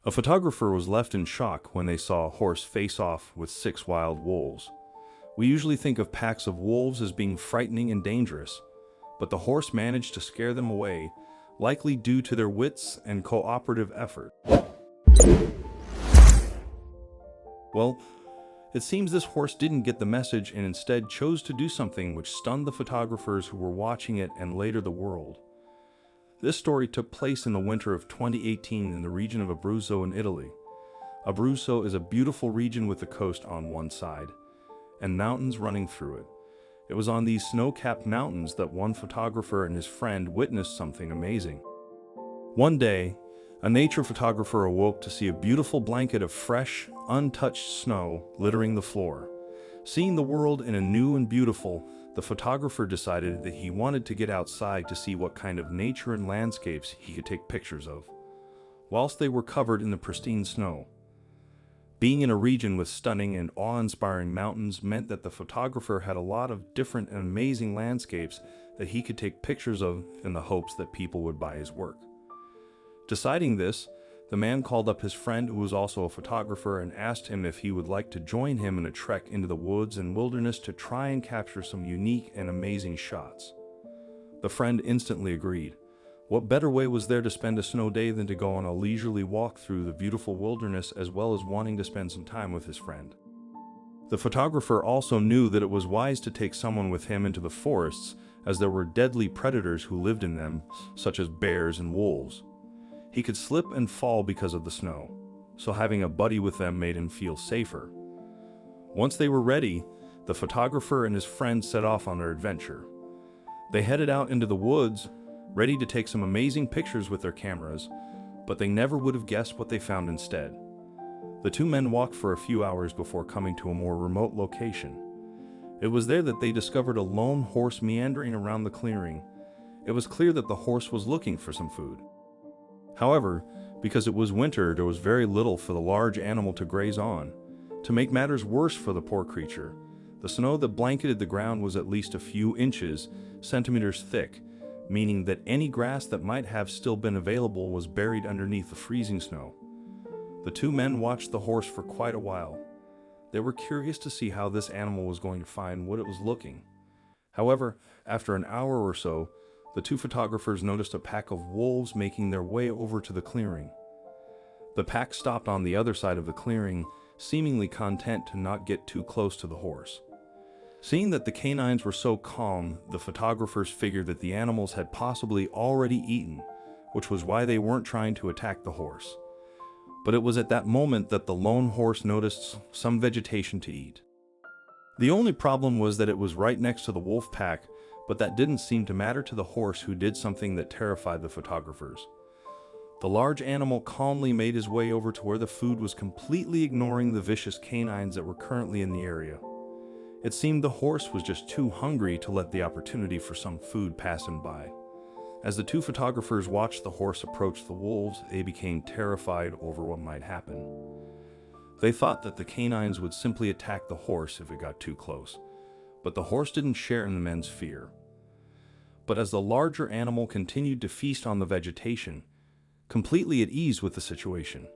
A photographer was left in shock when they saw a horse face off with 6 wild wolves. We usually think of packs of wolves as being frightening and dangerous, but the horse managed to scare them away, likely due to their wits and cooperative effort. Well, it seems this horse didn't get the message and instead chose to do something which stunned the photographers who were watching it and later the world. This story took place in the winter of 2018 in the region of Abruzzo in Italy. Abruzzo is a beautiful region with the coast on one side and mountains running through it. It was on these snow-capped mountains that one photographer and his friend witnessed something amazing. One day, a nature photographer awoke to see a beautiful blanket of fresh, untouched snow littering the floor. Seeing the world in a new and beautiful, the photographer decided that he wanted to get outside to see what kind of nature and landscapes he could take pictures of, whilst they were covered in the pristine snow. Being in a region with stunning and awe-inspiring mountains meant that the photographer had a lot of different and amazing landscapes that he could take pictures of in the hopes that people would buy his work. Deciding this, the man called up his friend who was also a photographer and asked him if he would like to join him in a trek into the woods and wilderness to try and capture some unique and amazing shots. The friend instantly agreed. What better way was there to spend a snow day than to go on a leisurely walk through the beautiful wilderness as well as wanting to spend some time with his friend? The photographer also knew that it was wise to take someone with him into the forests as there were deadly predators who lived in them, such as bears and wolves. He could slip and fall because of the snow, so having a buddy with them made him feel safer. Once they were ready, the photographer and his friend set off on their adventure. They headed out into the woods, ready to take some amazing pictures with their cameras, but they never would have guessed what they found instead. The two men walked for a few hours before coming to a more remote location. It was there that they discovered a lone horse meandering around the clearing. It was clear that the horse was looking for some food. However, because it was winter, there was very little for the large animal to graze on. To make matters worse for the poor creature, the snow that blanketed the ground was at least a few centimeters thick, meaning that any grass that might have still been available was buried underneath the freezing snow. The two men watched the horse for quite a while. They were curious to see how this animal was going to find what it was looking. However, after an hour or so, the two photographers noticed a pack of wolves making their way over to the clearing. The pack stopped on the other side of the clearing, seemingly content to not get too close to the horse. Seeing that the canines were so calm, the photographers figured that the animals had possibly already eaten, which was why they weren't trying to attack the horse. But it was at that moment that the lone horse noticed some vegetation to eat. The only problem was that it was right next to the wolf pack, but that didn't seem to matter to the horse, who did something that terrified the photographers. The large animal calmly made his way over to where the food was, completely ignoring the vicious canines that were currently in the area. It seemed the horse was just too hungry to let the opportunity for some food pass him by. As the two photographers watched the horse approach the wolves, they became terrified over what might happen. They thought that the canines would simply attack the horse if it got too close, but the horse didn't share in the men's fear. But as the larger animal continued to feast on the vegetation, completely at ease with the situation,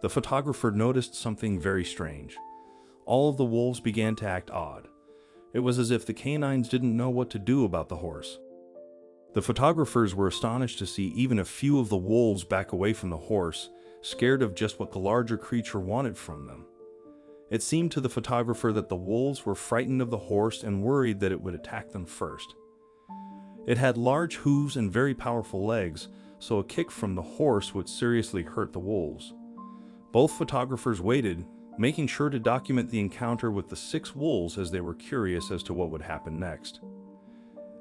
the photographer noticed something very strange. All of the wolves began to act odd. It was as if the canines didn't know what to do about the horse. The photographers were astonished to see even a few of the wolves back away from the horse, scared of just what the larger creature wanted from them. It seemed to the photographer that the wolves were frightened of the horse and worried that it would attack them first. It had large hooves and very powerful legs, so a kick from the horse would seriously hurt the wolves. Both photographers waited, making sure to document the encounter with the 6 wolves, as they were curious as to what would happen next.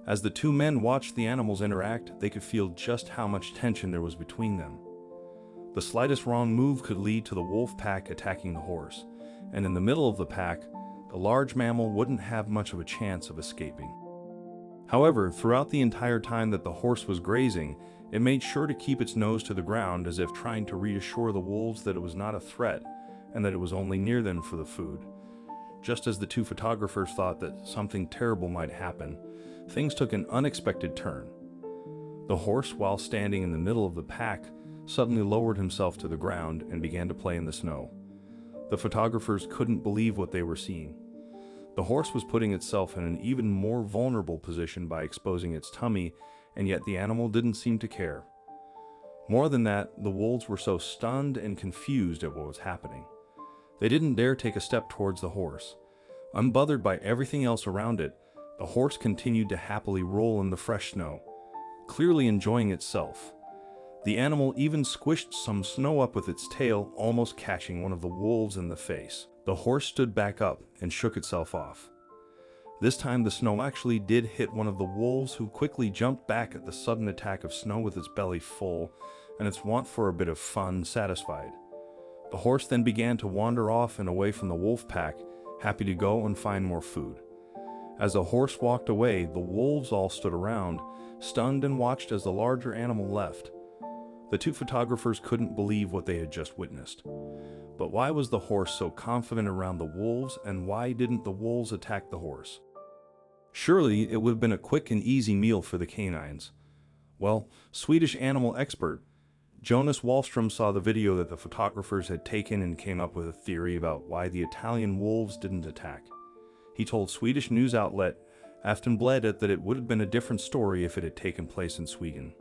As the two men watched the animals interact, they could feel just how much tension there was between them. The slightest wrong move could lead to the wolf pack attacking the horse, and in the middle of the pack, the large mammal wouldn't have much of a chance of escaping. However, throughout the entire time that the horse was grazing, it made sure to keep its nose to the ground, as if trying to reassure the wolves that it was not a threat and that it was only near them for the food. Just as the two photographers thought that something terrible might happen, things took an unexpected turn. The horse, while standing in the middle of the pack, suddenly lowered himself to the ground and began to play in the snow. The photographers couldn't believe what they were seeing. The horse was putting itself in an even more vulnerable position by exposing its tummy, and yet the animal didn't seem to care. More than that, the wolves were so stunned and confused at what was happening. They didn't dare take a step towards the horse. Unbothered by everything else around it, the horse continued to happily roll in the fresh snow, clearly enjoying itself. The animal even squished some snow up with its tail, almost catching one of the wolves in the face. The horse stood back up and shook itself off. This time the snow actually did hit one of the wolves, who quickly jumped back at the sudden attack of snow with its belly full and its want for a bit of fun satisfied. The horse then began to wander off and away from the wolf pack, happy to go and find more food. As the horse walked away, the wolves all stood around, stunned, and watched as the larger animal left. The two photographers couldn't believe what they had just witnessed. But why was the horse so confident around the wolves, and why didn't the wolves attack the horse? Surely it would have been a quick and easy meal for the canines. Well, Swedish animal expert Jonas Wallström saw the video that the photographers had taken and came up with a theory about why the Italian wolves didn't attack. He told Swedish news outlet Aftonbladet that it would have been a different story if it had taken place in Sweden.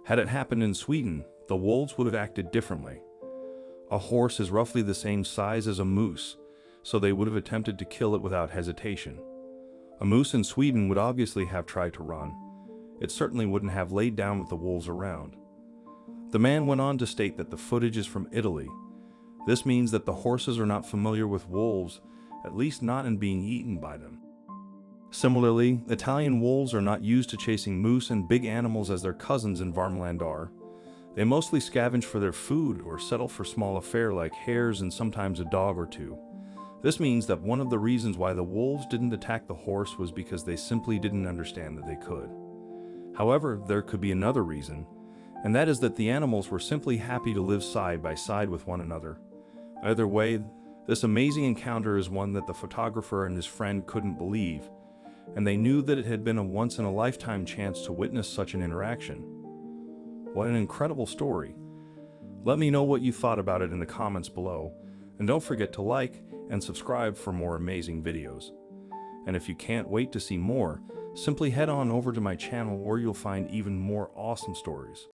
Had it happened in Sweden, the wolves would have acted differently. A horse is roughly the same size as a moose, so they would have attempted to kill it without hesitation. A moose in Sweden would obviously have tried to run. It certainly wouldn't have laid down with the wolves around. The man went on to state that the footage is from Italy. This means that the horses are not familiar with wolves, at least not in being eaten by them. Similarly, Italian wolves are not used to chasing moose and big animals as their cousins in Värmland are. They mostly scavenge for their food or settle for small affair like hares and sometimes a dog or two. This means that one of the reasons why the wolves didn't attack the horse was because they simply didn't understand that they could. However, there could be another reason, and that is that the animals were simply happy to live side by side with one another. Either way, this amazing encounter is one that the photographer and his friend couldn't believe, and they knew that it had been a once-in-a-lifetime chance to witness such an interaction. What an incredible story. Let me know what you thought about it in the comments below, and don't forget to like and subscribe for more amazing videos. And if you can't wait to see more, simply head on over to my channel where you'll find even more awesome stories.